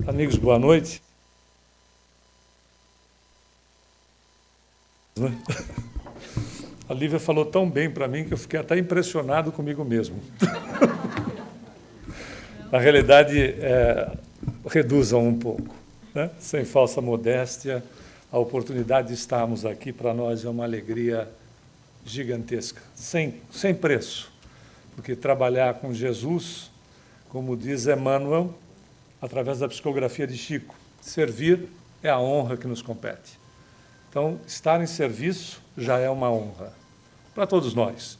Amigos, boa noite. A Lívia falou tão bem para mim que eu fiquei até impressionado comigo mesmo. Na realidade, reduzam um pouco, né? Sem falsa modéstia, a oportunidade de estarmos aqui para nós é uma alegria gigantesca, sem preço, porque trabalhar com Jesus, como diz Emmanuel, através da psicografia de Chico, servir é a honra que nos compete. Então, estar em serviço já é uma honra para todos nós.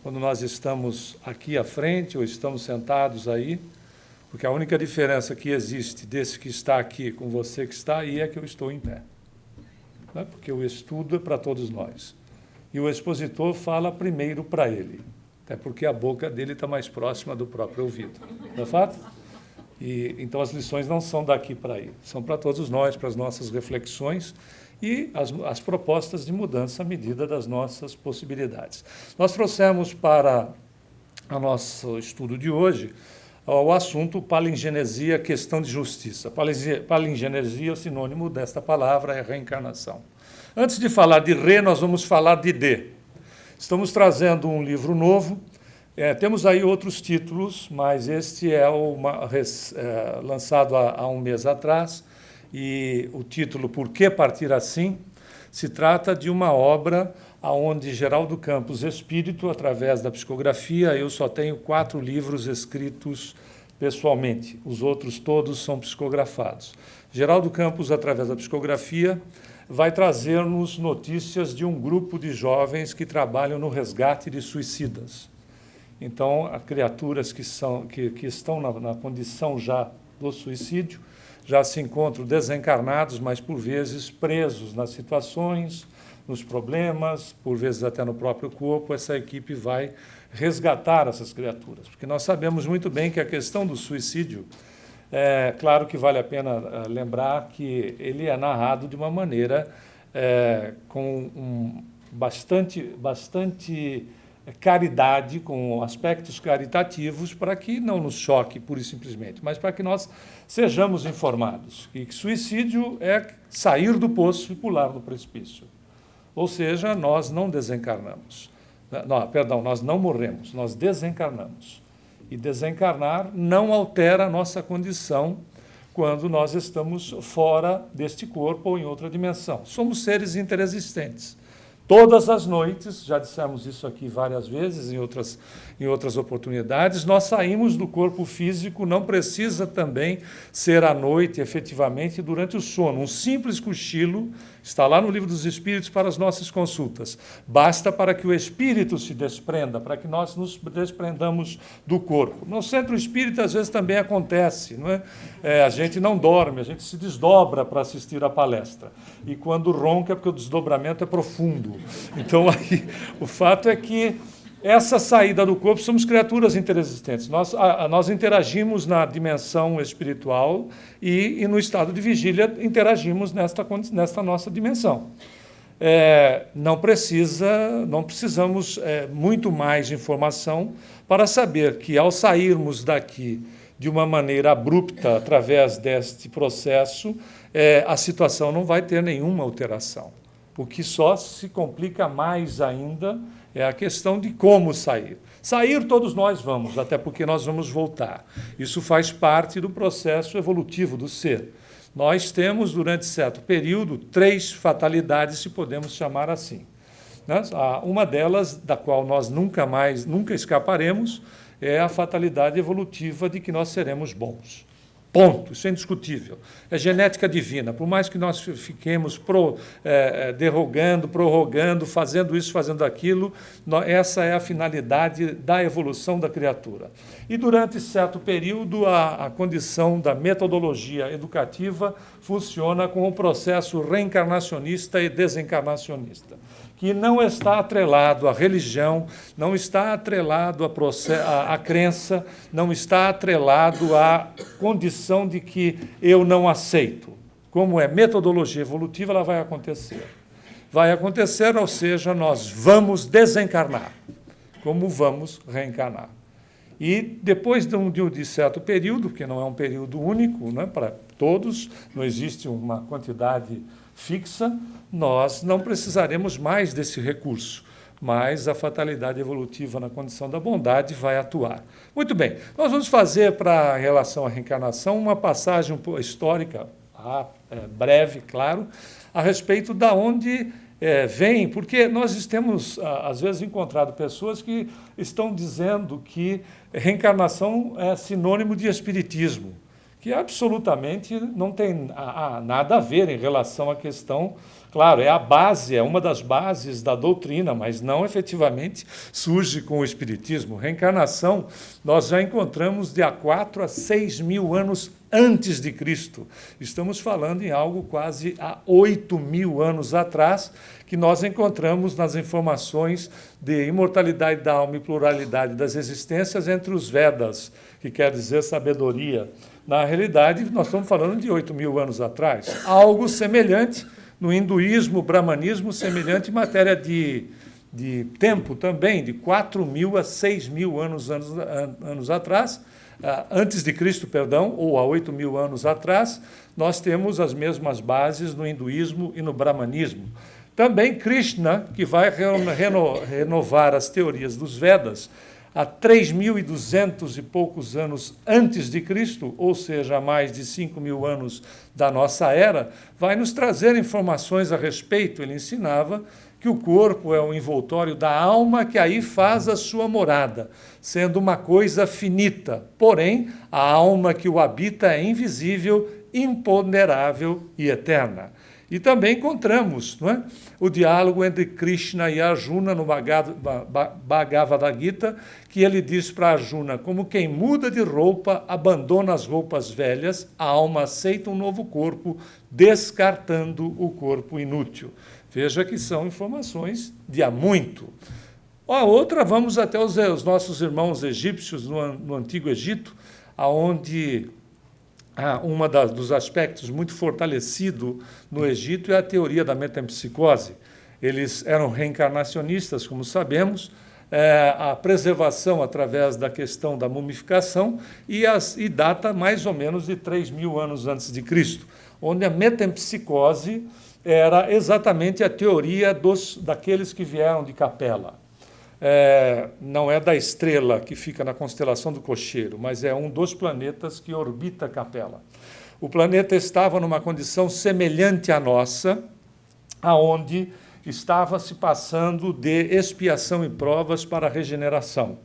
Quando nós estamos aqui à frente ou estamos sentados aí, porque a única diferença que existe desse que está aqui com você que está aí é que eu estou em pé. Né? Porque o estudo é para todos nós. E o expositor fala primeiro para ele, até porque a boca dele está mais próxima do próprio ouvido. Não é fato? E, então, as lições não são daqui para aí, são para todos nós, para as nossas reflexões e as propostas de mudança à medida das nossas possibilidades. Nós trouxemos para o nosso estudo de hoje o assunto palingenesia, questão de justiça. Palingenesia, o sinônimo desta palavra é reencarnação. Antes de falar de re, nós vamos falar de de. Estamos trazendo um livro novo. Temos aí outros títulos, mas este é lançado há um mês atrás, e o título Por que Partir Assim? Se trata de uma obra onde Geraldo Campos Espírito, através da psicografia, eu só tenho 4 livros escritos pessoalmente, os outros todos são psicografados. Geraldo Campos, através da psicografia, vai trazer-nos notícias de um grupo de jovens que trabalham no resgate de suicidas. Então, há criaturas que estão na condição já do suicídio, já se encontram desencarnados, mas por vezes presos nas situações, nos problemas, por vezes até no próprio corpo. Essa equipe vai resgatar essas criaturas, porque nós sabemos muito bem que a questão do suicídio, claro que vale a pena lembrar que ele é narrado de uma maneira com bastante caridade, com aspectos caritativos, para que não nos choque pura e simplesmente, mas para que nós sejamos informados. E que suicídio é sair do poço e pular do precipício. Ou seja, nós não desencarnamos. Nós não morremos, nós desencarnamos. E desencarnar não altera a nossa condição quando nós estamos fora deste corpo ou em outra dimensão. Somos seres interexistentes. Todas as noites, já dissemos isso aqui várias vezes, em outras oportunidades, nós saímos do corpo físico, não precisa também ser à noite, efetivamente, durante o sono. Um simples cochilo está lá no Livro dos Espíritos para as nossas consultas. Basta para que o espírito se desprenda, para que nós nos desprendamos do corpo. No centro espírita, às vezes, também acontece, não é? A gente não dorme, a gente se desdobra para assistir à palestra. E quando ronca é porque o desdobramento é profundo. Então, aí, o fato é que essa saída do corpo, somos criaturas interexistentes. Nós interagimos na dimensão espiritual e no estado de vigília interagimos nesta nossa dimensão. Não precisamos muito mais de informação para saber que, ao sairmos daqui de uma maneira abrupta, através deste processo, a situação não vai ter nenhuma alteração. O que só se complica mais ainda é a questão de como sair. Sair todos nós vamos, até porque nós vamos voltar. Isso faz parte do processo evolutivo do ser. Nós temos, durante certo período, 3 fatalidades, se podemos chamar assim. Uma delas, da qual nós nunca escaparemos, é a fatalidade evolutiva de que nós seremos bons. Ponto, isso é indiscutível. É genética divina. Por mais que nós fiquemos prorrogando, fazendo isso, fazendo aquilo, essa é a finalidade da evolução da criatura. E durante certo período, a condição da metodologia educativa funciona com o processo reencarnacionista e desencarnacionista, que não está atrelado à religião, não está atrelado à crença, não está atrelado à condição de que eu não aceito. Como é metodologia evolutiva, ela vai acontecer. Vai acontecer, ou seja, nós vamos desencarnar, como vamos reencarnar. E depois de certo período, que não é um período único, né, para todos, não existe uma quantidade fixa, nós não precisaremos mais desse recurso, mas a fatalidade evolutiva na condição da bondade vai atuar. Muito bem, nós vamos fazer, em relação à reencarnação, uma passagem histórica, breve, claro, a respeito da onde vem, porque nós temos, às vezes, encontrado pessoas que estão dizendo que reencarnação é sinônimo de espiritismo, que absolutamente não tem nada a ver em relação à questão. Claro, é a base, é uma das bases da doutrina, mas não efetivamente surge com o espiritismo. Reencarnação nós já encontramos de há 4 a 6 mil anos antes de Cristo. Estamos falando em algo quase há 8 mil anos atrás, que nós encontramos nas informações de imortalidade da alma e pluralidade das existências entre os Vedas, que quer dizer sabedoria. Na realidade, nós estamos falando de 8 mil anos atrás. Algo semelhante no hinduísmo, brahmanismo, semelhante em matéria de tempo também, de 4 mil a 6 mil anos atrás, antes de Cristo, perdão, ou há 8 mil anos atrás, nós temos as mesmas bases no hinduísmo e no brahmanismo. Também Krishna, que vai renovar as teorias dos Vedas, há 3.200 e poucos anos antes de Cristo, ou seja, há mais de 5 mil anos da nossa era, vai nos trazer informações a respeito. Ele ensinava que o corpo é o envoltório da alma que aí faz a sua morada, sendo uma coisa finita. Porém, a alma que o habita é invisível, imponderável e eterna. E também encontramos, não é, o diálogo entre Krishna e Arjuna no Bhagavad Gita, que ele diz para Arjuna: como quem muda de roupa, abandona as roupas velhas, a alma aceita um novo corpo, descartando o corpo inútil. Veja que são informações de há muito. A outra, vamos até os nossos irmãos egípcios no Antigo Egito, onde dos aspectos muito fortalecido no Egito é a teoria da metempsicose. Eles eram reencarnacionistas, como sabemos, a preservação através da questão da mumificação e data mais ou menos de 3 mil anos antes de Cristo, onde a metempsicose era exatamente a teoria daqueles que vieram de Capela. Não é da estrela que fica na constelação do Cocheiro, mas é um dos planetas que orbita Capela. O planeta estava numa condição semelhante à nossa, aonde estava se passando de expiação e provas para a regeneração.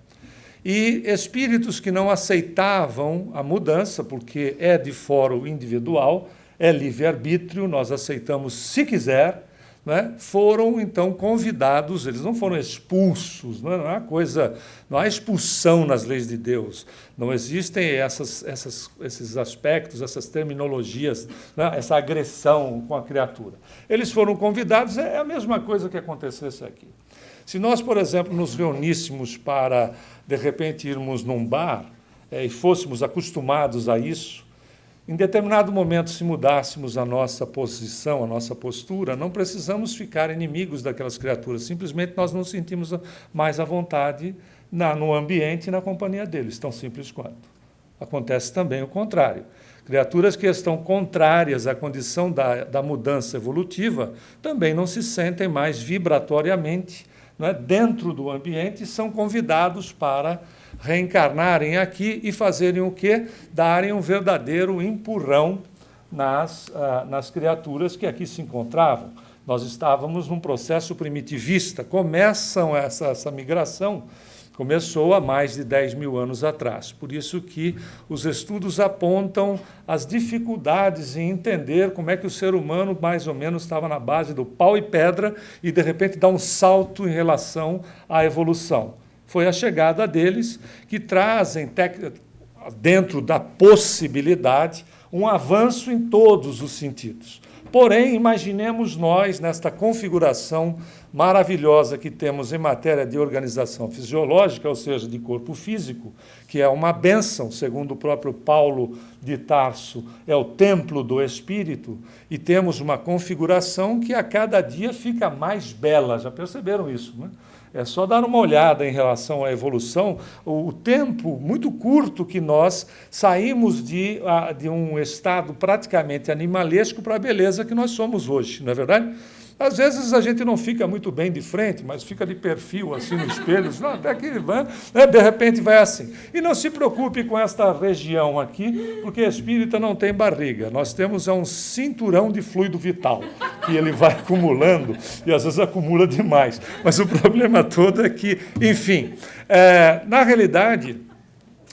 E espíritos que não aceitavam a mudança, porque é de foro individual, é livre-arbítrio, nós aceitamos se quiser, né, foram então convidados, eles não foram expulsos, não há expulsão nas leis de Deus, não existem esses aspectos, essas terminologias, né, essa agressão com a criatura. Eles foram convidados, é a mesma coisa que acontecesse aqui. Se nós, por exemplo, nos reuníssemos para, de repente, irmos num bar e fôssemos acostumados a isso, em determinado momento, se mudássemos a nossa posição, a nossa postura, não precisamos ficar inimigos daquelas criaturas, simplesmente nós não sentimos mais à vontade no ambiente e na companhia deles, tão simples quanto. Acontece também o contrário. Criaturas que estão contrárias à condição da mudança evolutiva também não se sentem mais vibratoriamente, não é, dentro do ambiente, e são convidados para reencarnarem aqui e fazerem o quê? Darem um verdadeiro empurrão nas criaturas que aqui se encontravam. Nós estávamos num processo primitivista. Essa migração começou há mais de 10 mil anos atrás. Por isso que os estudos apontam as dificuldades em entender como é que o ser humano mais ou menos estava na base do pau e pedra e, de repente, dá um salto em relação à evolução. Foi a chegada deles que trazem, dentro da possibilidade, um avanço em todos os sentidos. Porém, imaginemos nós, nesta configuração maravilhosa que temos em matéria de organização fisiológica, ou seja, de corpo físico, que é uma bênção, segundo o próprio Paulo de Tarso, é o templo do Espírito, e temos uma configuração que a cada dia fica mais bela. Já perceberam isso, né? É só dar uma olhada em relação à evolução, o tempo muito curto que nós saímos de um estado praticamente animalesco para a beleza que nós somos hoje, não é verdade? Às vezes a gente não fica muito bem de frente, mas fica de perfil, assim, no espelho, até que vai, né, de repente vai assim. E não se preocupe com esta região aqui, porque espírita não tem barriga. Nós temos um cinturão de fluido vital, que ele vai acumulando, e às vezes acumula demais. Mas o problema todo é que, enfim, na realidade,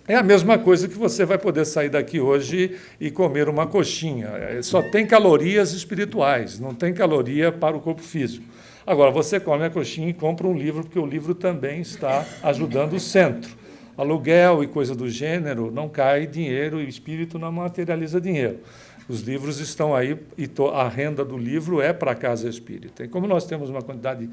é a mesma coisa que você vai poder sair daqui hoje e comer uma coxinha. Só tem calorias espirituais, não tem caloria para o corpo físico. Agora, você come a coxinha e compra um livro, porque o livro também está ajudando o centro. Aluguel e coisa do gênero, não cai dinheiro e o espírito não materializa dinheiro. Os livros estão aí e a renda do livro é para a casa espírita. E como nós temos uma quantidade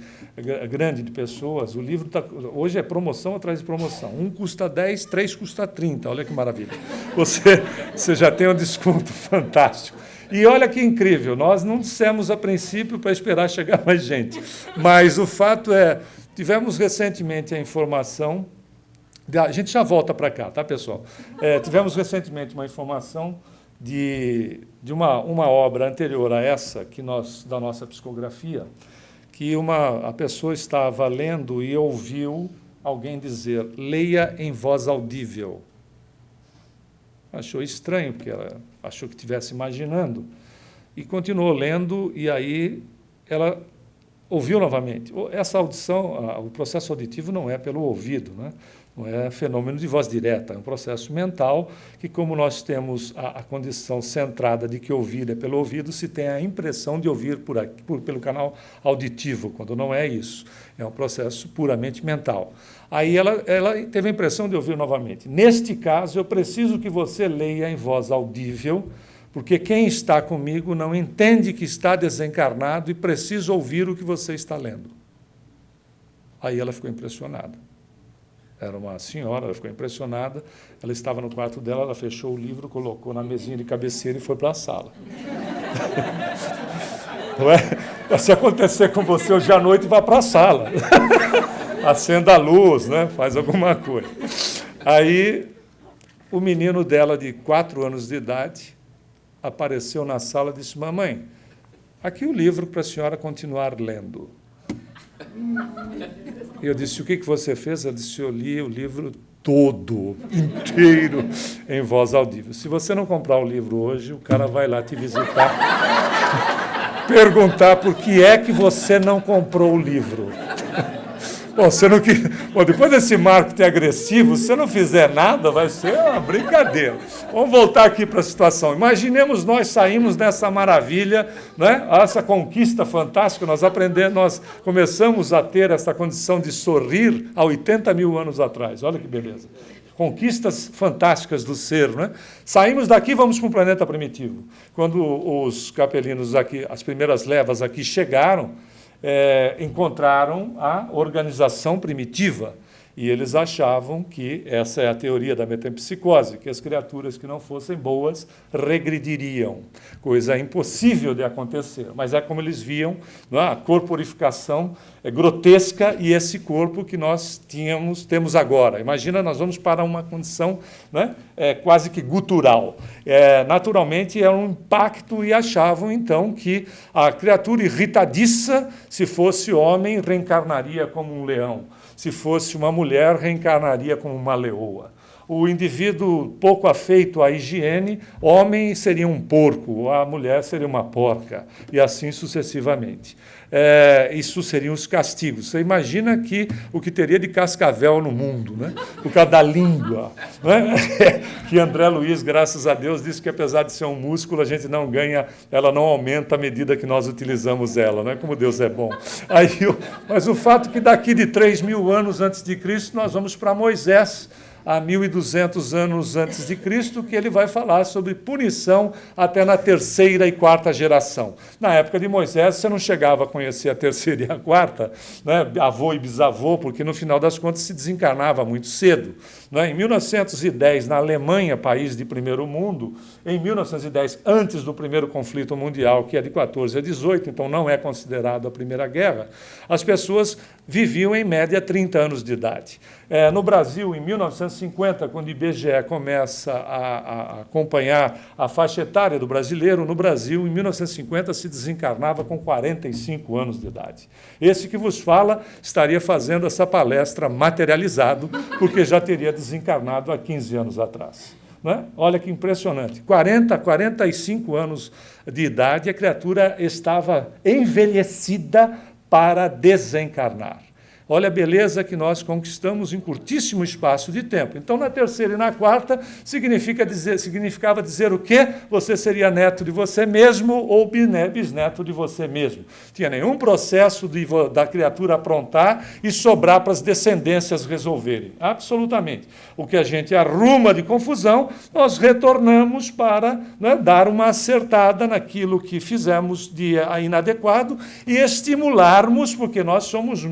grande de pessoas, o livro hoje é promoção atrás de promoção. Um custa 10, 3 custa 30. Olha que maravilha. Você já tem um desconto fantástico. E olha que incrível, nós não dissemos a princípio para esperar chegar mais gente. Mas o fato é, tivemos recentemente a informação, a gente já volta para cá, tá, pessoal? Tivemos recentemente uma informação de uma obra anterior a essa, da nossa psicografia, que a pessoa estava lendo e ouviu alguém dizer, leia em voz audível. Achou estranho, porque ela achou que estivesse imaginando, e continuou lendo, e aí ela ouviu novamente. Essa audição, o processo auditivo não é pelo ouvido, né? Não é fenômeno de voz direta, é um processo mental que, como nós temos a condição centrada de que ouvir é pelo ouvido, se tem a impressão de ouvir pelo canal auditivo, quando não é isso. É um processo puramente mental. Aí ela teve a impressão de ouvir novamente. Neste caso, eu preciso que você leia em voz audível, porque quem está comigo não entende que está desencarnado e precisa ouvir o que você está lendo. Aí ela ficou impressionada. Era uma senhora, ela ficou impressionada, ela estava no quarto dela, ela fechou o livro, colocou na mesinha de cabeceira e foi para a sala. Não é? Se acontecer com você hoje à noite, vá para a sala. Acenda a luz, né? Faz alguma coisa. Aí, o menino dela, de 4 anos de idade, apareceu na sala e disse, mamãe, aqui o livro para a senhora continuar lendo. E eu disse, o que você fez? Ela disse, eu li o livro todo, inteiro, em voz audível. Se você não comprar o livro hoje, o cara vai lá te visitar, perguntar por que é que você não comprou o livro. Bom, depois desse marketing agressivo, se você não fizer nada, vai ser uma brincadeira. Vamos voltar aqui para a situação. Imaginemos nós saímos dessa maravilha, né? Essa conquista fantástica, nós começamos a ter essa condição de sorrir há 80 mil anos atrás. Olha que beleza. Conquistas fantásticas do ser, né? Saímos daqui e vamos para um planeta primitivo. Quando os capelinos aqui, as primeiras levas aqui chegaram, encontraram a organização primitiva e eles achavam que essa é a teoria da metempsicose, que as criaturas que não fossem boas regrediriam, coisa impossível de acontecer, mas é como eles viam, não é? A corporificação grotesca e esse corpo que nós temos agora. Imagina, nós vamos para uma condição, né, quase que gutural. Naturalmente, é um impacto e achavam, então, que a criatura irritadiça, se fosse homem, reencarnaria como um leão. Se fosse uma mulher, reencarnaria como uma leoa. O indivíduo pouco afeito à higiene, homem seria um porco, a mulher seria uma porca, e assim sucessivamente. Isso seriam os castigos. Você imagina o que teria de cascavel no mundo, né? Por causa da língua. Né? Que André Luiz, graças a Deus, disse que apesar de ser um músculo, a gente não ganha, ela não aumenta à medida que nós utilizamos ela, né? Como Deus é bom. Mas o fato é que daqui de 3.000 anos antes de Cristo, nós vamos para Moisés. a 1200 anos antes de Cristo, que ele vai falar sobre punição até na terceira e quarta geração. Na época de Moisés, você não chegava a conhecer a terceira e a quarta, né, avô e bisavô, porque no final das contas se desencarnava muito cedo. Em 1910, na Alemanha, país de primeiro mundo, em 1910, antes do primeiro conflito mundial, que é de 14 a 18, então não é considerado a Primeira Guerra, as pessoas viviam em média 30 anos de idade. No Brasil, em 1950, quando o IBGE começa a acompanhar a faixa etária do brasileiro, no Brasil, em 1950, se desencarnava com 45 anos de idade. Esse que vos fala estaria fazendo essa palestra materializado, porque já teria desencarnado há 15 anos atrás. Né? Olha que impressionante. 45 anos de idade, a criatura estava envelhecida para desencarnar. Olha a beleza que nós conquistamos em curtíssimo espaço de tempo. Então, na terceira e na quarta, significava dizer o quê? Você seria neto de você mesmo ou bisneto de você mesmo. Tinha nenhum processo da criatura aprontar e sobrar para as descendências resolverem. Absolutamente. O que a gente arruma de confusão, nós retornamos para, né, dar uma acertada naquilo que fizemos de inadequado e estimularmos, porque nós somos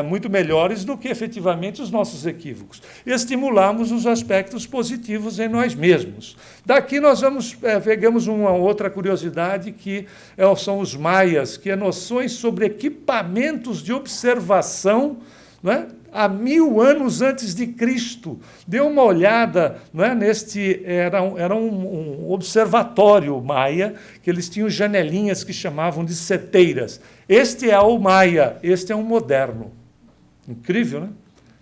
muito melhores do que efetivamente os nossos equívocos. Estimulamos os aspectos positivos em nós mesmos. Daqui nós pegamos uma outra curiosidade que são os maias, que é noções sobre equipamentos de observação, né? Há 1000 anos antes de Cristo. Dê uma olhada, né, era um observatório maia, que eles tinham janelinhas que chamavam de seteiras. Este é o maia, este é um moderno. Incrível, né?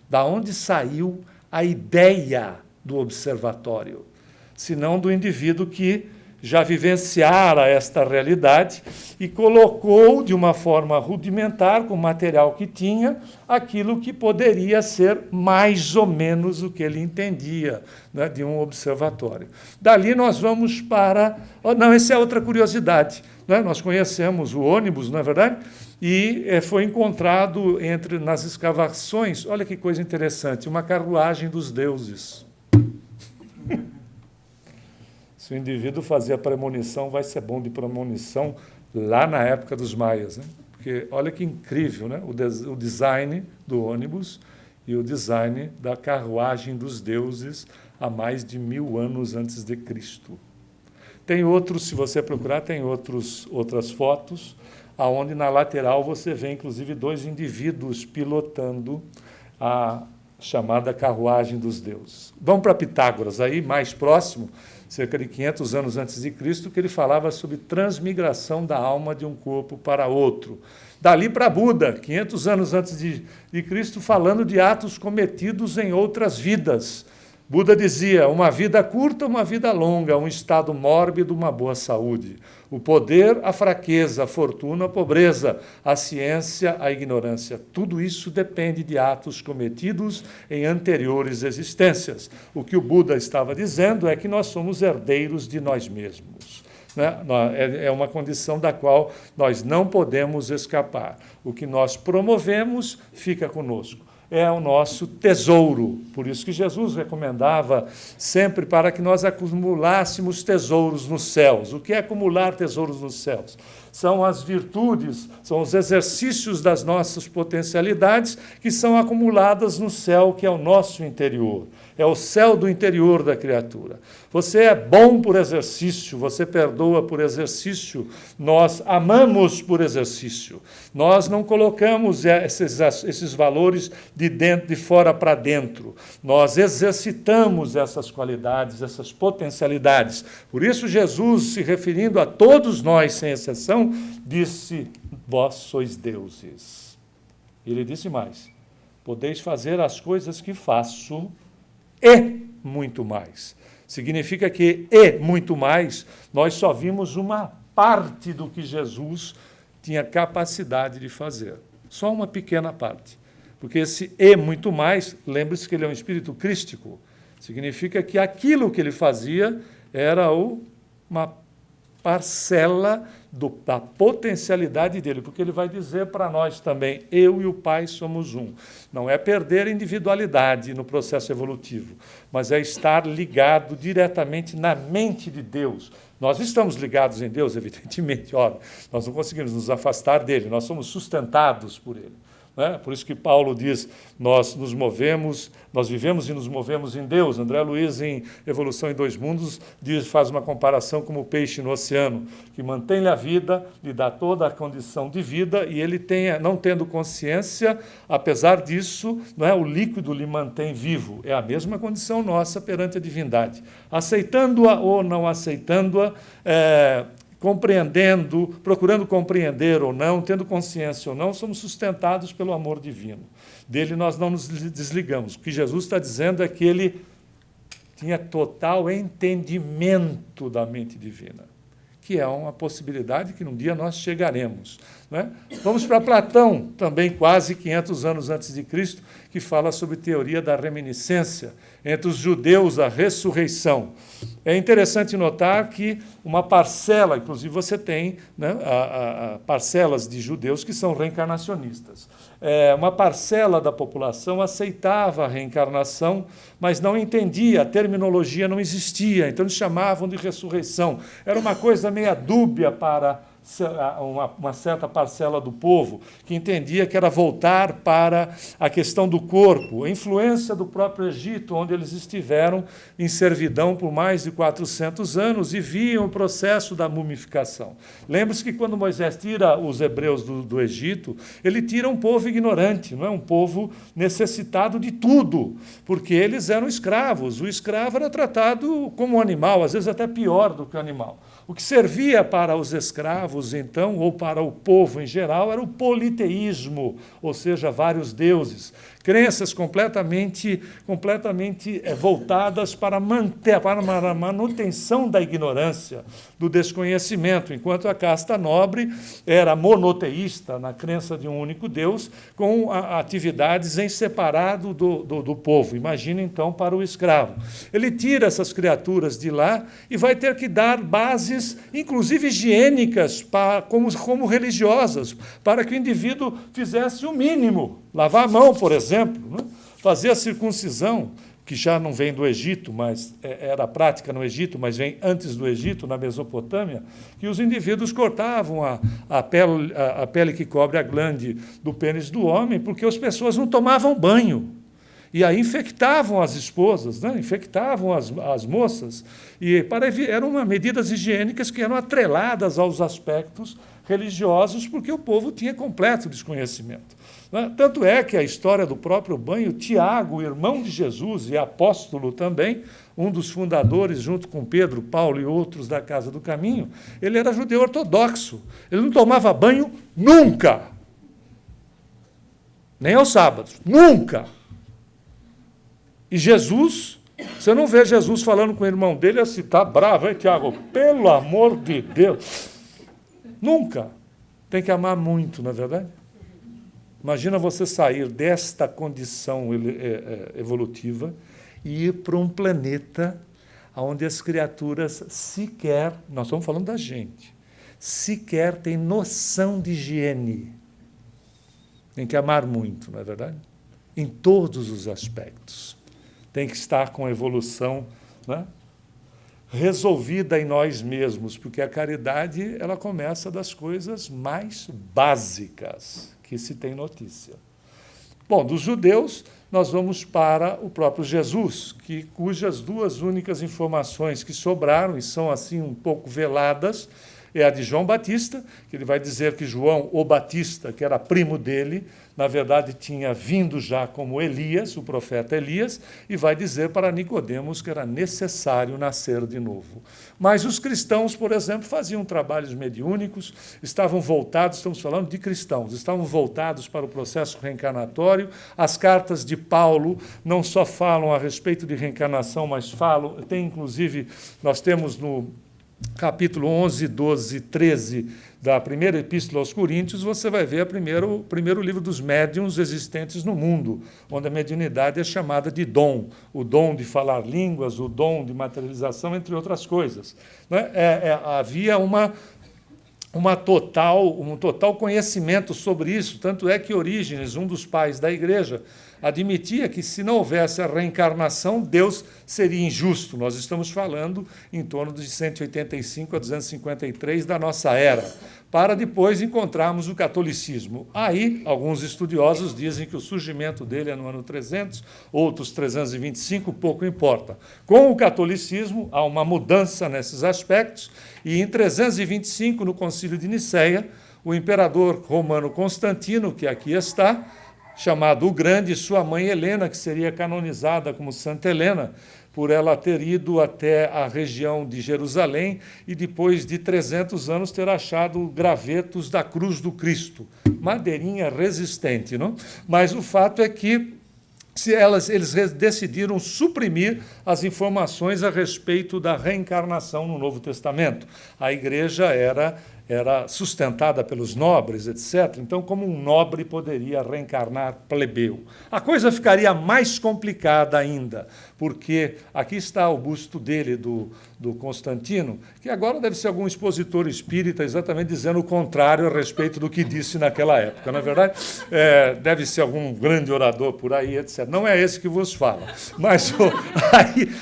Da onde saiu a ideia do observatório? Senão do indivíduo que já vivenciara esta realidade e colocou de uma forma rudimentar, com o material que tinha, aquilo que poderia ser mais ou menos o que ele entendia, né, de um observatório. Dali nós vamos para... Não, essa é outra curiosidade. Né? Nós conhecemos o ônibus, não é verdade? E foi encontrado nas escavações, olha que coisa interessante, uma carruagem dos deuses. Se o indivíduo fazia a premonição, vai ser bom de premonição lá na época dos maias. Né? Porque olha que incrível, né? O design do ônibus e o design da carruagem dos deuses há mais de 1000 anos antes de Cristo. Tem outros, se você procurar, tem outras fotos, onde na lateral você vê, inclusive, 2 indivíduos pilotando a chamada carruagem dos deuses. Vamos para Pitágoras, aí mais próximo, cerca de 500 anos antes de Cristo, que ele falava sobre transmigração da alma de um corpo para outro. Dali para Buda, 500 anos antes de Cristo, falando de atos cometidos em outras vidas. Buda dizia, uma vida curta, uma vida longa, um estado mórbido, uma boa saúde. O poder, a fraqueza, a fortuna, a pobreza, a ciência, a ignorância. Tudo isso depende de atos cometidos em anteriores existências. O que o Buda estava dizendo é que nós somos herdeiros de nós mesmos. É uma condição da qual nós não podemos escapar. O que nós promovemos fica conosco. É o nosso tesouro. Por isso que Jesus recomendava sempre para que nós acumulássemos tesouros nos céus. O que é acumular tesouros nos céus? São as virtudes, são os exercícios das nossas potencialidades que são acumuladas no céu, que é o nosso interior. É o céu do interior da criatura. Você é bom por exercício, você perdoa por exercício, nós amamos por exercício. Nós não colocamos esses valores de fora para dentro. Nós exercitamos essas qualidades, essas potencialidades. Por isso, Jesus, se referindo a todos nós, sem exceção, disse, vós sois deuses. Ele disse mais, podeis fazer as coisas que faço e muito mais. Significa que muito mais, nós só vimos uma parte do que Jesus tinha capacidade de fazer. Só uma pequena parte. Porque esse muito mais, lembre-se que ele é um espírito crístico, significa que aquilo que ele fazia era uma parcela da potencialidade dele, porque ele vai dizer para nós também, eu e o Pai somos um. Não é perder a individualidade no processo evolutivo, mas é estar ligado diretamente na mente de Deus. Nós estamos ligados em Deus, evidentemente, óbvio. Nós não conseguimos nos afastar dele, nós somos sustentados por ele. Né? Por isso que Paulo diz, nós vivemos e nos movemos em Deus. André Luiz, em Evolução em Dois Mundos, faz uma comparação como o peixe no oceano, que mantém a vida, lhe dá toda a condição de vida, e ele não tendo consciência, apesar disso, não é, o líquido lhe mantém vivo. É a mesma condição nossa perante a divindade. Aceitando-a ou não aceitando-a, compreendendo, procurando compreender ou não, tendo consciência ou não, somos sustentados pelo amor divino. Dele nós não nos desligamos. O que Jesus está dizendo é que ele tinha total entendimento da mente divina, que é uma possibilidade que um dia nós chegaremos. Né? Vamos para Platão, também quase 500 anos antes de Cristo, que fala sobre teoria da reminiscência, entre os judeus, a ressurreição. É interessante notar que uma parcela, inclusive você tem, né, parcelas de judeus que são reencarnacionistas. Uma parcela da população aceitava a reencarnação, mas não entendia, a terminologia não existia, então eles chamavam de ressurreição. Era uma coisa meio dúbia para uma certa parcela do povo, que entendia que era voltar para a questão do corpo, a influência do próprio Egito, onde eles estiveram em servidão por mais de 400 anos e viam o processo da mumificação. Lembre-se que quando Moisés tira os hebreus do Egito, ele tira um povo ignorante, não é? Um povo necessitado de tudo, porque eles eram escravos. O escravo era tratado como um animal, às vezes até pior do que o animal. O que servia para os escravos, então, ou para o povo em geral, era o politeísmo, ou seja, vários deuses. Crenças completamente voltadas para a manutenção da ignorância, do desconhecimento, enquanto a casta nobre era monoteísta, na crença de um único Deus, com atividades em separado do povo. Imagina, então, para o escravo. Ele tira essas criaturas de lá e vai ter que dar bases, inclusive higiênicas, como religiosas, para que o indivíduo fizesse o mínimo. Lavar a mão, por exemplo, né? Fazer a circuncisão, que já não vem do Egito, mas era prática no Egito, mas vem antes do Egito, na Mesopotâmia, que os indivíduos cortavam a pele que cobre a glande do pênis do homem, porque as pessoas não tomavam banho. E aí infectavam as esposas, né? Infectavam as moças. Eram medidas higiênicas que eram atreladas aos aspectos religiosos, porque o povo tinha completo desconhecimento. Tanto é que a história do próprio banho, Tiago, irmão de Jesus e apóstolo também, um dos fundadores, junto com Pedro, Paulo e outros da Casa do Caminho, ele era judeu ortodoxo. Ele não tomava banho nunca. Nem aos sábados. Nunca. E Jesus, você não vê Jesus falando com o irmão dele assim, tá bravo, hein, Tiago? Pelo amor de Deus. Nunca. Tem que amar muito, não é verdade? Imagina você sair desta condição evolutiva e ir para um planeta onde as criaturas sequer, nós estamos falando da gente, sequer têm noção de higiene. Tem que amar muito, não é verdade? Em todos os aspectos. Tem que estar com a evolução, né, resolvida em nós mesmos, porque a caridade ela começa das coisas mais básicas que se tem notícia. Bom, dos judeus, nós vamos para o próprio Jesus, cujas duas únicas informações que sobraram, e são assim um pouco veladas, é a de João Batista, que ele vai dizer que João, o Batista, que era primo dele, na verdade tinha vindo já como Elias, o profeta Elias, e vai dizer para Nicodemos que era necessário nascer de novo. Mas os cristãos, por exemplo, faziam trabalhos mediúnicos, estavam voltados, estamos falando de cristãos, estavam voltados para o processo reencarnatório. As cartas de Paulo não só falam a respeito de reencarnação, mas falam, inclusive, nós temos capítulo 11, 12 e 13 da primeira epístola aos Coríntios, você vai ver o primeiro livro dos médiuns existentes no mundo, onde a mediunidade é chamada de dom, o dom de falar línguas, o dom de materialização, entre outras coisas. Né? Havia um total conhecimento sobre isso, tanto é que Orígenes, um dos pais da Igreja, admitia que, se não houvesse a reencarnação, Deus seria injusto. Nós estamos falando em torno de 185 a 253 da nossa era, para depois encontrarmos o catolicismo. Aí, alguns estudiosos dizem que o surgimento dele é no ano 300, outros 325, pouco importa. Com o catolicismo, há uma mudança nesses aspectos, e em 325, no Concílio de Nicéia, o imperador romano Constantino, que aqui está, chamado o Grande, e sua mãe Helena, que seria canonizada como Santa Helena, por ela ter ido até a região de Jerusalém e, depois de 300 anos, ter achado gravetos da cruz do Cristo. Madeirinha resistente, não? Mas o fato é que eles decidiram suprimir as informações a respeito da reencarnação no Novo Testamento. A Igreja era sustentada pelos nobres, etc. Então, como um nobre poderia reencarnar plebeu? A coisa ficaria mais complicada ainda, porque aqui está o busto dele, do Constantino, que agora deve ser algum expositor espírita exatamente dizendo o contrário a respeito do que disse naquela época. Na verdade, deve ser algum grande orador por aí, etc. Não é esse que vos fala. Mas aí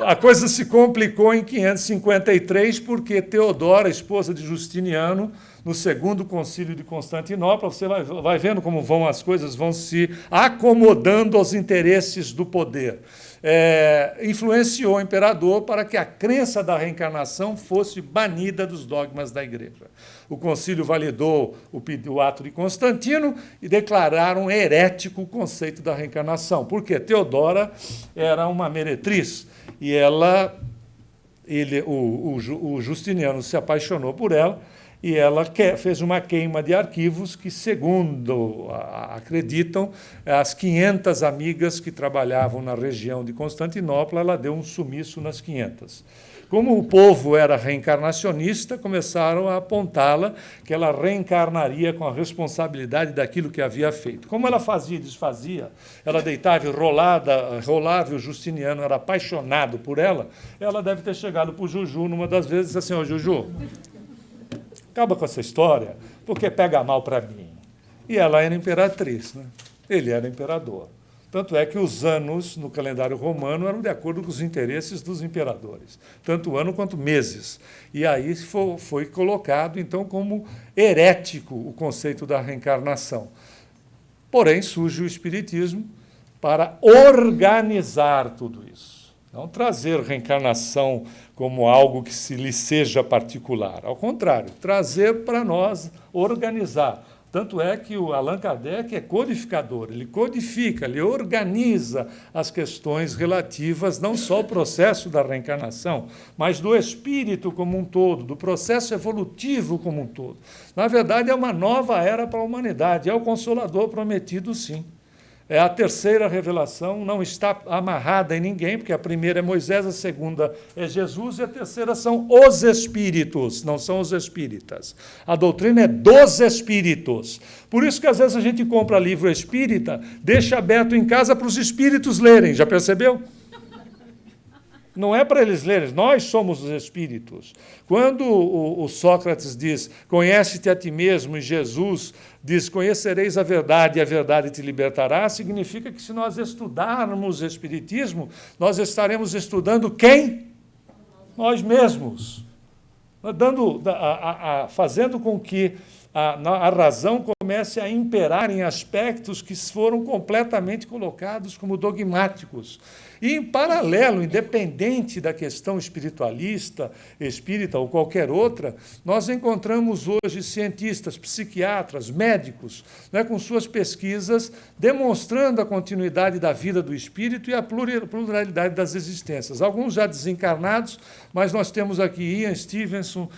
a coisa se complicou em 553, porque Teodora, esposa de Justiniano, no segundo concílio de Constantinopla, você vai vendo como as coisas vão se acomodando aos interesses do poder. Influenciou o imperador para que a crença da reencarnação fosse banida dos dogmas da Igreja. O concílio validou o ato de Constantino e declararam herético o conceito da reencarnação, porque Teodora era uma meretriz e o Justiniano se apaixonou por ela, e ela fez uma queima de arquivos que, segundo acreditam, as 500 amigas que trabalhavam na região de Constantinopla, ela deu um sumiço nas 500. Como o povo era reencarnacionista, começaram a apontá-la que ela reencarnaria com a responsabilidade daquilo que havia feito. Como ela fazia e desfazia, ela deitava e rolava, e o Justiniano era apaixonado por ela, ela deve ter chegado para o Juju numa das vezes e disse assim: "Ô, Juju, acaba com essa história, porque pega mal para mim." E ela era imperatriz, né? Ele era imperador. Tanto é que os anos no calendário romano eram de acordo com os interesses dos imperadores, tanto ano quanto meses. E aí foi colocado, então, como herético o conceito da reencarnação. Porém, surge o Espiritismo para organizar tudo isso. Não trazer reencarnação como algo que se lhe seja particular. Ao contrário, trazer para nós, organizar. Tanto é que o Allan Kardec é codificador, ele codifica, ele organiza as questões relativas não só ao processo da reencarnação, mas do espírito como um todo, do processo evolutivo como um todo. Na verdade, é uma nova era para a humanidade, é o Consolador prometido, sim. É a terceira revelação, não está amarrada em ninguém, porque a primeira é Moisés, a segunda é Jesus e a terceira são os espíritos, não são os espíritas. A doutrina é dos espíritos. Por isso que às vezes a gente compra livro espírita, deixa aberto em casa para os espíritos lerem, já percebeu? Não é para eles lerem, nós somos os espíritos. Quando o Sócrates diz, conhece-te a ti mesmo, e Jesus diz, conhecereis a verdade e a verdade te libertará, significa que se nós estudarmos o Espiritismo, nós estaremos estudando quem? Nós mesmos. Fazendo com que a razão comece a imperar em aspectos que foram completamente colocados como dogmáticos. E, em paralelo, independente da questão espiritualista, espírita ou qualquer outra, nós encontramos hoje cientistas, psiquiatras, médicos, né, com suas pesquisas demonstrando a continuidade da vida do espírito e a pluralidade das existências. Alguns já desencarnados, mas nós temos aqui Ian Stevenson,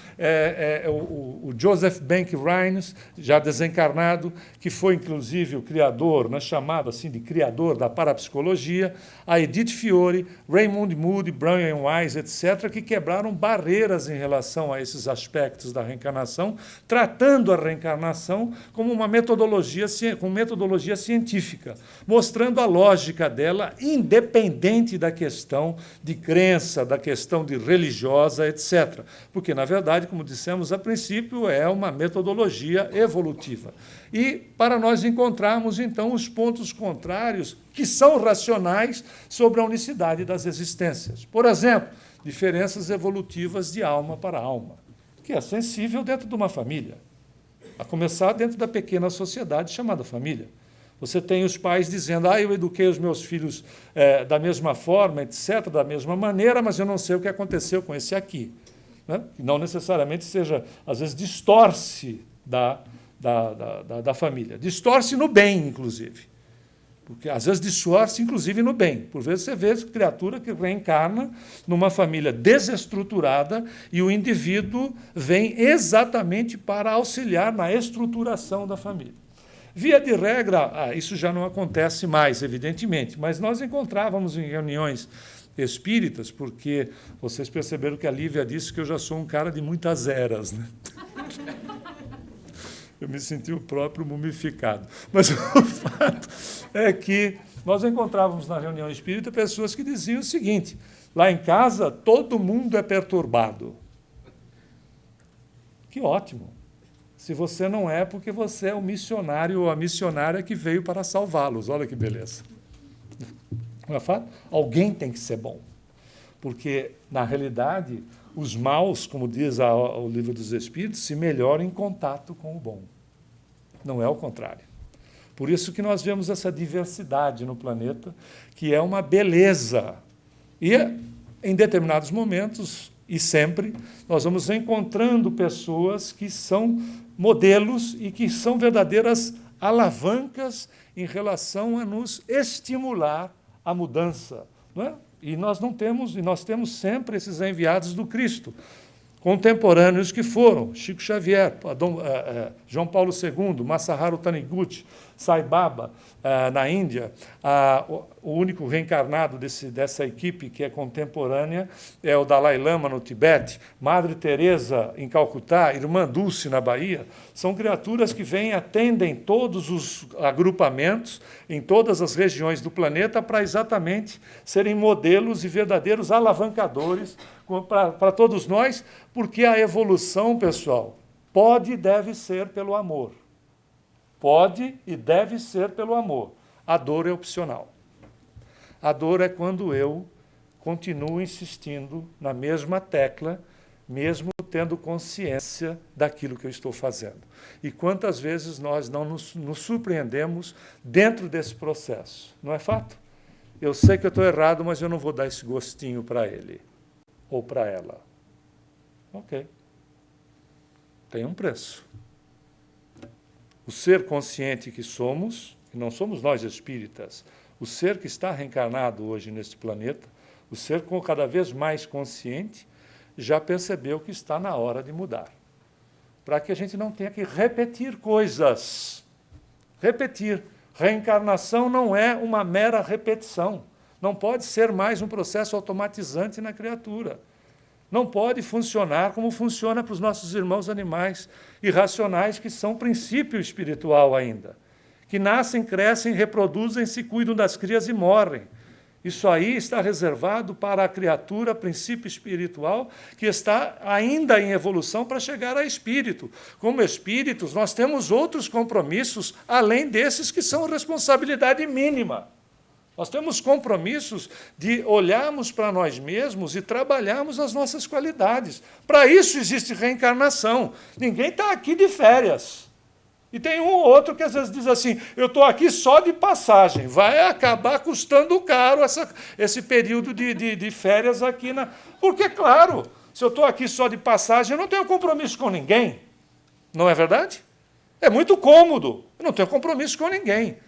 o Joseph Bank Rhines, já desencarnado, reencarnado, que foi, inclusive, o criador, né, chamado assim de criador da parapsicologia, a Edith Fiore, Raymond Moody, Brian Weiss, etc., que quebraram barreiras em relação a esses aspectos da reencarnação, tratando a reencarnação como uma metodologia, com metodologia científica, mostrando a lógica dela, independente da questão de crença, da questão de religiosa, etc. Porque, na verdade, como dissemos a princípio, é uma metodologia evolutiva. E para nós encontrarmos, então, os pontos contrários que são racionais sobre a unicidade das existências. Por exemplo, diferenças evolutivas de alma para alma, que é sensível dentro de uma família, a começar dentro da pequena sociedade chamada família. Você tem os pais dizendo, eu eduquei os meus filhos da mesma forma, etc., da mesma maneira, mas eu não sei o que aconteceu com esse aqui. Né? Não necessariamente seja, às vezes, distorce da família. Distorce no bem, inclusive. Porque, às vezes, distorce, inclusive, no bem. Por vezes, você vê criatura que reencarna numa família desestruturada e o indivíduo vem exatamente para auxiliar na estruturação da família. Via de regra, isso já não acontece mais, evidentemente, mas nós encontrávamos em reuniões espíritas, porque vocês perceberam que a Lívia disse que eu já sou um cara de muitas eras, né? Eu me senti o próprio mumificado. Mas o fato é que nós encontrávamos na reunião espírita pessoas que diziam o seguinte, lá em casa todo mundo é perturbado. Que ótimo! Se você não é, porque você é o missionário ou a missionária que veio para salvá-los. Olha que beleza. Não é fato? Alguém tem que ser bom. Porque, na realidade, os maus, como diz o Livro dos Espíritos, se melhoram em contato com o bom. Não é o contrário. Por isso que nós vemos essa diversidade no planeta, que é uma beleza. E, em determinados momentos, e sempre, nós vamos encontrando pessoas que são modelos e que são verdadeiras alavancas em relação a nos estimular a mudança. Não é? E nós temos sempre esses enviados do Cristo, contemporâneos que foram Chico Xavier, João Paulo II, Masaharu Taniguchi, Sai Baba, na Índia. O único reencarnado dessa equipe que é contemporânea é o Dalai Lama, no Tibete, Madre Teresa, em Calcutá, Irmã Dulce, na Bahia. São criaturas que vêm, atendem todos os agrupamentos, em todas as regiões do planeta, para exatamente serem modelos e verdadeiros alavancadores para todos nós, porque a evolução, pessoal, pode e deve ser pelo amor. Pode e deve ser pelo amor. A dor é opcional. A dor é quando eu continuo insistindo na mesma tecla, mesmo tendo consciência daquilo que eu estou fazendo. E quantas vezes nós não nos surpreendemos dentro desse processo, não é fato? Eu sei que eu estou errado, mas eu não vou dar esse gostinho para ele ou para ela. Ok. Tem um preço. O ser consciente que somos, e não somos nós espíritas, o ser que está reencarnado hoje neste planeta, o ser cada vez mais consciente, já percebeu que está na hora de mudar. Para que a gente não tenha que repetir coisas. Repetir. Reencarnação não é uma mera repetição. Não pode ser mais um processo automatizante na criatura. Não pode funcionar como funciona para os nossos irmãos animais irracionais, que são princípio espiritual ainda, que nascem, crescem, reproduzem-se, cuidam das crias e morrem. Isso aí está reservado para a criatura, princípio espiritual, que está ainda em evolução para chegar a espírito. Como espíritos, nós temos outros compromissos, além desses que são responsabilidade mínima. Nós temos compromissos de olharmos para nós mesmos e trabalharmos as nossas qualidades. Para isso existe reencarnação. Ninguém está aqui de férias. E tem um ou outro que às vezes diz assim, eu estou aqui só de passagem. Vai acabar custando caro esse período de férias aqui. Porque, claro, se eu estou aqui só de passagem, eu não tenho compromisso com ninguém. Não é verdade? É muito cômodo. Eu não tenho compromisso com ninguém.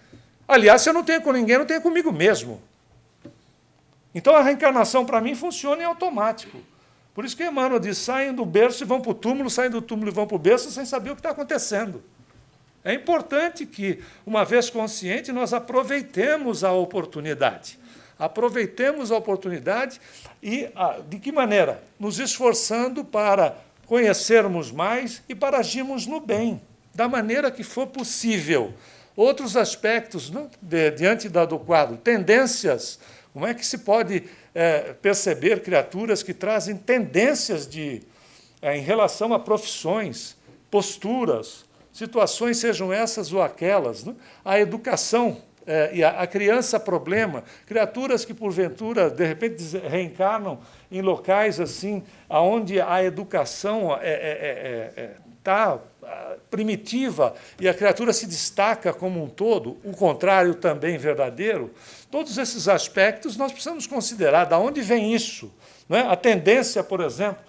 Aliás, se eu não tenho com ninguém, eu não tenho comigo mesmo. Então, a reencarnação, para mim, funciona em automático. Por isso que Emmanuel diz, saem do berço e vão para o túmulo, saem do túmulo e vão para o berço sem saber o que está acontecendo. É importante que, uma vez consciente, nós aproveitemos a oportunidade. Aproveitemos a oportunidade e, de que maneira? Nos esforçando para conhecermos mais e para agirmos no bem, da maneira que for possível. Outros aspectos, né, diante do quadro, tendências, como é que se pode perceber criaturas que trazem tendências em relação a profissões, posturas, situações, sejam essas ou aquelas, né? A educação, e a criança problema, criaturas que, porventura, de repente, reencarnam em locais assim, onde a educação está primitiva e a criatura se destaca como um todo, o contrário também verdadeiro. Todos esses aspectos nós precisamos considerar. De onde vem isso? Não é? A tendência, por exemplo,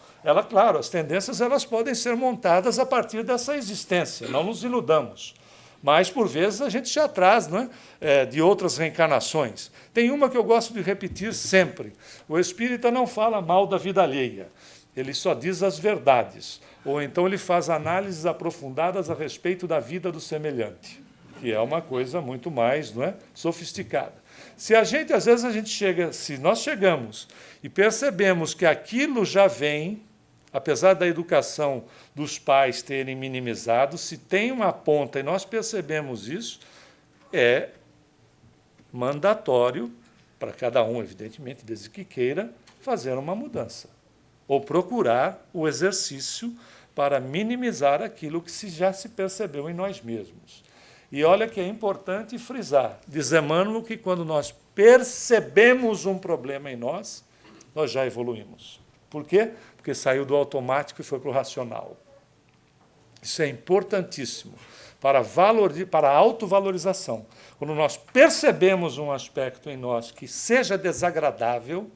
claro, as tendências elas podem ser montadas a partir dessa existência, não nos iludamos. Mas, por vezes, a gente já traz, não é? De outras reencarnações. Tem uma que eu gosto de repetir sempre. O espírita não fala mal da vida alheia, ele só diz as verdades. Ou então ele faz análises aprofundadas a respeito da vida do semelhante, que é uma coisa muito mais, não é, sofisticada. Às vezes a gente chega, se nós chegamos e percebemos que aquilo já vem, apesar da educação dos pais terem minimizado, se tem uma ponta e nós percebemos isso, é mandatório para cada um, evidentemente, desde que queira, fazer uma mudança. Ou procurar o exercício para minimizar aquilo que já se percebeu em nós mesmos. E olha que é importante frisar, diz Emmanuel, que quando nós percebemos um problema em nós, nós já evoluímos. Por quê? Porque saiu do automático e foi para o racional. Isso é importantíssimo para a autovalorização. Quando nós percebemos um aspecto em nós que seja desagradável,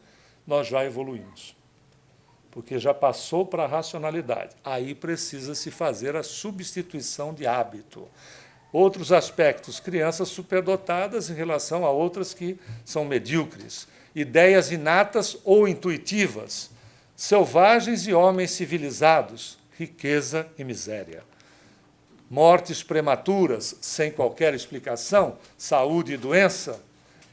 nós já evoluímos. Porque já passou para a racionalidade. Aí precisa-se fazer a substituição de hábito. Outros aspectos, crianças superdotadas em relação a outras que são medíocres. Ideias inatas ou intuitivas. Selvagens e homens civilizados. Riqueza e miséria. Mortes prematuras, sem qualquer explicação. Saúde e doença.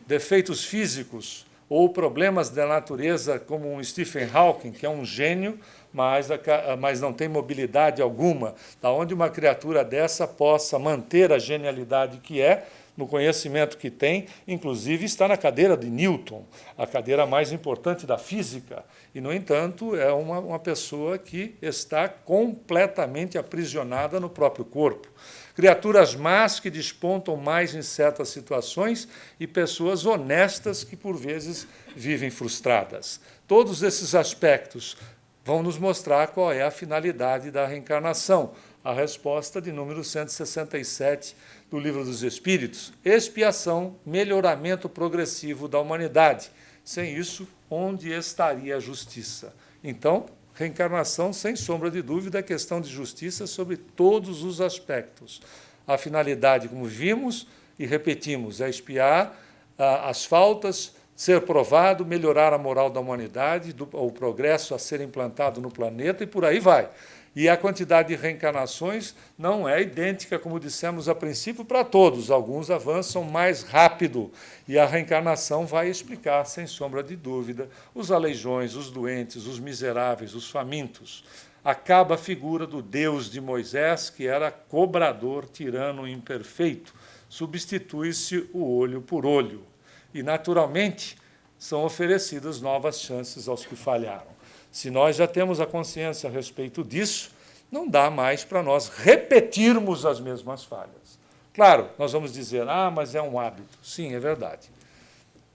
Defeitos físicos ou problemas da natureza, como um Stephen Hawking, que é um gênio, mas não tem mobilidade alguma, da onde uma criatura dessa possa manter a genialidade que é, no conhecimento que tem, inclusive está na cadeira de Newton, a cadeira mais importante da física, e, no entanto, é uma pessoa que está completamente aprisionada no próprio corpo. Criaturas más que despontam mais em certas situações e pessoas honestas que, por vezes, vivem frustradas. Todos esses aspectos vão nos mostrar qual é a finalidade da reencarnação. A resposta de número 167 do Livro dos Espíritos: expiação, melhoramento progressivo da humanidade. Sem isso, onde estaria a justiça? Então, reencarnação, sem sombra de dúvida, é questão de justiça sobre todos os aspectos. A finalidade, como vimos e repetimos, é expiar as faltas, ser provado, melhorar a moral da humanidade, o progresso a ser implantado no planeta e por aí vai. E a quantidade de reencarnações não é idêntica, como dissemos a princípio, para todos. Alguns avançam mais rápido e a reencarnação vai explicar, sem sombra de dúvida, os aleijões, os doentes, os miseráveis, os famintos. Acaba a figura do Deus de Moisés, que era cobrador, tirano imperfeito. Substitui-se o olho por olho. E, naturalmente, são oferecidas novas chances aos que falharam. Se nós já temos a consciência a respeito disso, não dá mais para nós repetirmos as mesmas falhas. Claro, nós vamos dizer, mas é um hábito. Sim, é verdade.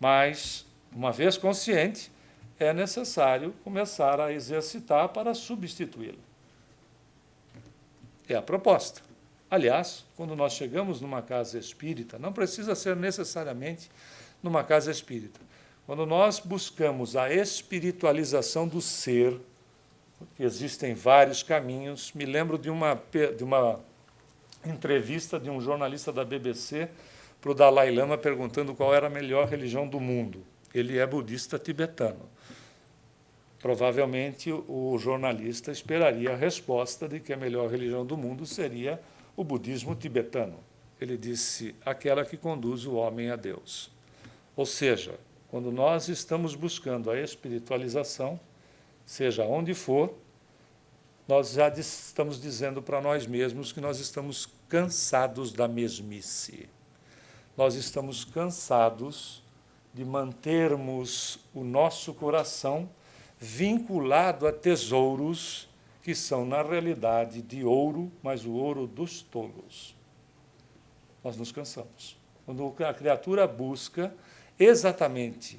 Mas, uma vez consciente, é necessário começar a exercitar para substituí-lo. É a proposta. Aliás, quando nós chegamos numa casa espírita, não precisa ser necessariamente numa casa espírita. Quando nós buscamos a espiritualização do ser, existem vários caminhos. Me lembro de uma entrevista de um jornalista da BBC para o Dalai Lama perguntando qual era a melhor religião do mundo. Ele é budista tibetano. Provavelmente o jornalista esperaria a resposta de que a melhor religião do mundo seria o budismo tibetano. Ele disse, aquela que conduz o homem a Deus. Ou seja, quando nós estamos buscando a espiritualização, seja onde for, nós já estamos dizendo para nós mesmos que nós estamos cansados da mesmice. Nós estamos cansados de mantermos o nosso coração vinculado a tesouros que são, na realidade, de ouro, mas o ouro dos tolos. Nós nos cansamos. Quando a criatura busca exatamente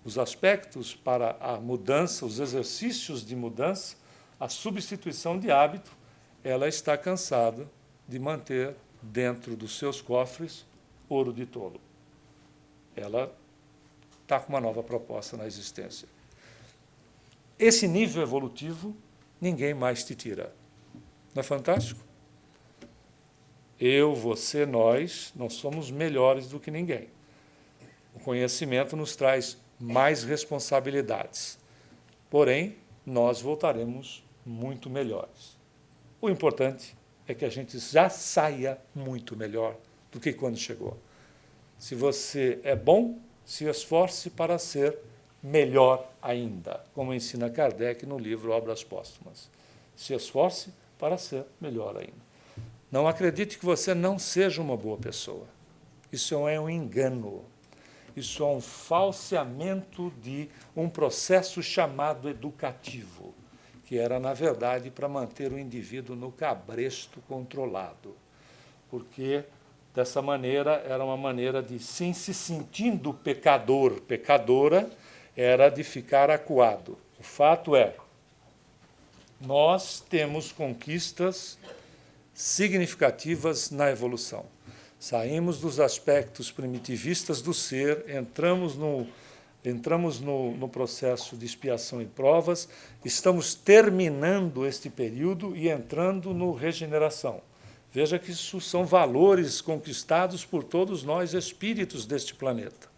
os aspectos para a mudança, os exercícios de mudança, a substituição de hábito, ela está cansada de manter dentro dos seus cofres ouro de tolo. Ela está com uma nova proposta na existência. Esse nível evolutivo, ninguém mais te tira. Não é fantástico? Eu, você, nós somos melhores do que ninguém. O conhecimento nos traz mais responsabilidades. Porém, nós voltaremos muito melhores. O importante é que a gente já saia muito melhor do que quando chegou. Se você é bom, se esforce para ser melhor ainda, como ensina Kardec no livro Obras Póstumas. Se esforce para ser melhor ainda. Não acredite que você não seja uma boa pessoa. Isso é um engano. Isso é um falseamento de um processo chamado educativo, que era, na verdade, para manter o indivíduo no cabresto controlado. Porque, dessa maneira, era uma maneira de, sim, se sentindo pecador, pecadora, era de ficar acuado. O fato é, nós temos conquistas significativas na evolução. Saímos dos aspectos primitivistas do ser, entramos no processo de expiação e provas, estamos terminando este período e entrando no regeneração. Veja que isso são valores conquistados por todos nós, espíritos deste planeta.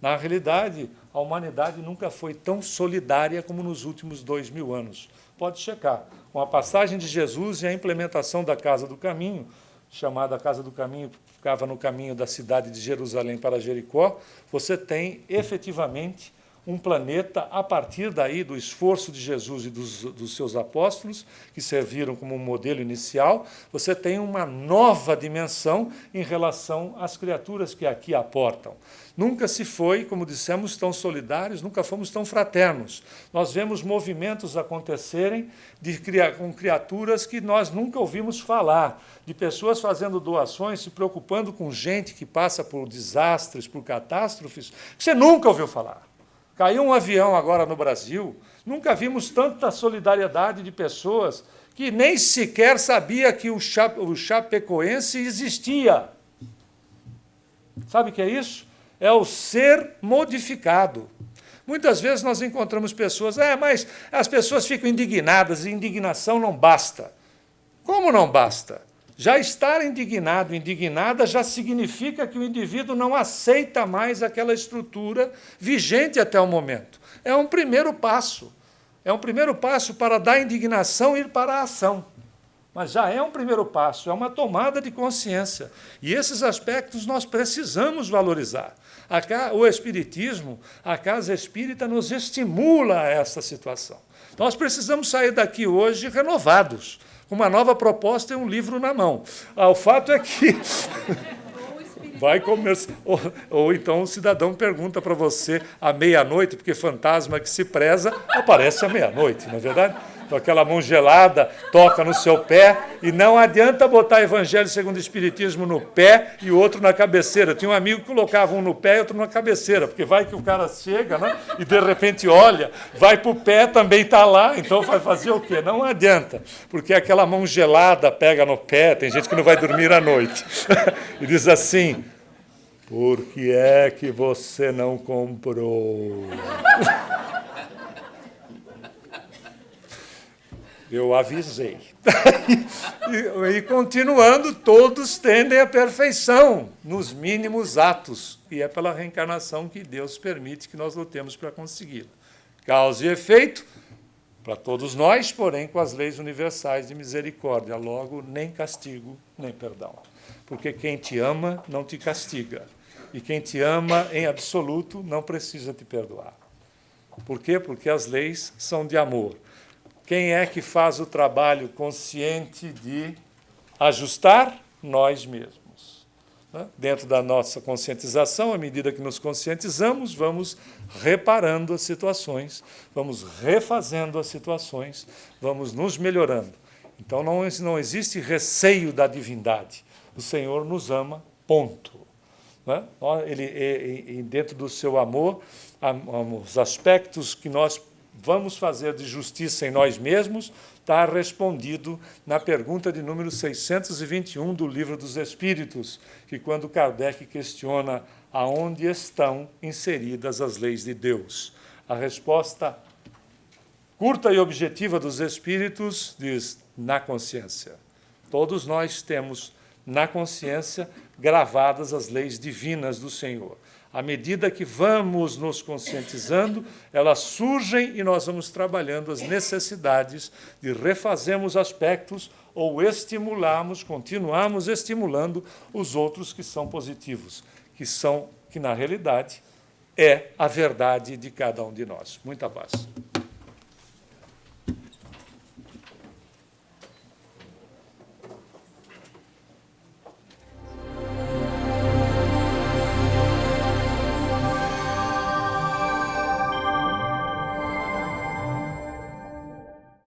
Na realidade, a humanidade nunca foi tão solidária como nos últimos 2000 anos. Pode checar. Com a passagem de Jesus e a implementação da Casa do Caminho, chamada Casa do Caminho, ficava no caminho da cidade de Jerusalém para Jericó, você tem efetivamente um planeta, a partir daí do esforço de Jesus e dos seus apóstolos, que serviram como um modelo inicial, você tem uma nova dimensão em relação às criaturas que aqui aportam. Nunca se foi, como dissemos, tão solidários, nunca fomos tão fraternos. Nós vemos movimentos acontecerem com criaturas que nós nunca ouvimos falar, de pessoas fazendo doações, se preocupando com gente que passa por desastres, por catástrofes, que você nunca ouviu falar. Caiu um avião agora no Brasil, nunca vimos tanta solidariedade de pessoas que nem sequer sabia que o chapecoense existia. Sabe o que é isso? É o ser modificado. Muitas vezes nós encontramos pessoas, mas as pessoas ficam indignadas, e indignação não basta. Como não basta? Já estar indignado, indignada, já significa que o indivíduo não aceita mais aquela estrutura vigente até o momento. É um primeiro passo. É um primeiro passo para da indignação ir para a ação. Mas já é um primeiro passo, é uma tomada de consciência. E esses aspectos nós precisamos valorizar. O Espiritismo, a Casa Espírita, nos estimula a essa situação. Nós precisamos sair daqui hoje renovados, com uma nova proposta e um livro na mão. O fato é que vai começar. Ou então o cidadão pergunta para você à meia-noite, porque fantasma que se preza aparece à meia-noite, não é verdade? Então, aquela mão gelada toca no seu pé e não adianta botar Evangelho segundo o Espiritismo no pé e o outro na cabeceira. Eu tinha um amigo que colocava um no pé e outro na cabeceira, porque vai que o cara chega, né, e de repente olha, vai para o pé, também está lá, então vai fazer o quê? Não adianta, porque aquela mão gelada pega no pé, tem gente que não vai dormir à noite, e diz assim, por que é que você não comprou? Eu avisei. E continuando, todos tendem à perfeição, nos mínimos atos. E é pela reencarnação que Deus permite que nós lutemos para consegui-la. Causa e efeito, Para todos nós, porém, com as leis universais de misericórdia, logo, nem castigo, nem perdão. Porque quem te ama não te castiga, e quem te ama em absoluto não precisa te perdoar. Por quê? Porque as leis são de amor. Quem é que faz o trabalho consciente de ajustar? Nós mesmos. Dentro da nossa conscientização, à medida que nos conscientizamos, vamos reparando as situações, vamos refazendo as situações, vamos nos melhorando. Então, não existe receio da divindade. O Senhor nos ama, ponto. Ele, dentro do seu amor, os aspectos que nós vamos fazer de justiça em nós mesmos está respondido na pergunta de número 621 do Livro dos Espíritos, que quando Kardec questiona aonde estão inseridas as leis de Deus. A resposta curta e objetiva dos Espíritos diz: na consciência. Todos nós temos na consciência gravadas as leis divinas do Senhor. À medida que vamos nos conscientizando, elas surgem e nós vamos trabalhando as necessidades de refazermos aspectos ou continuarmos estimulando os outros que são positivos, que na realidade é a verdade de cada um de nós. Muita paz.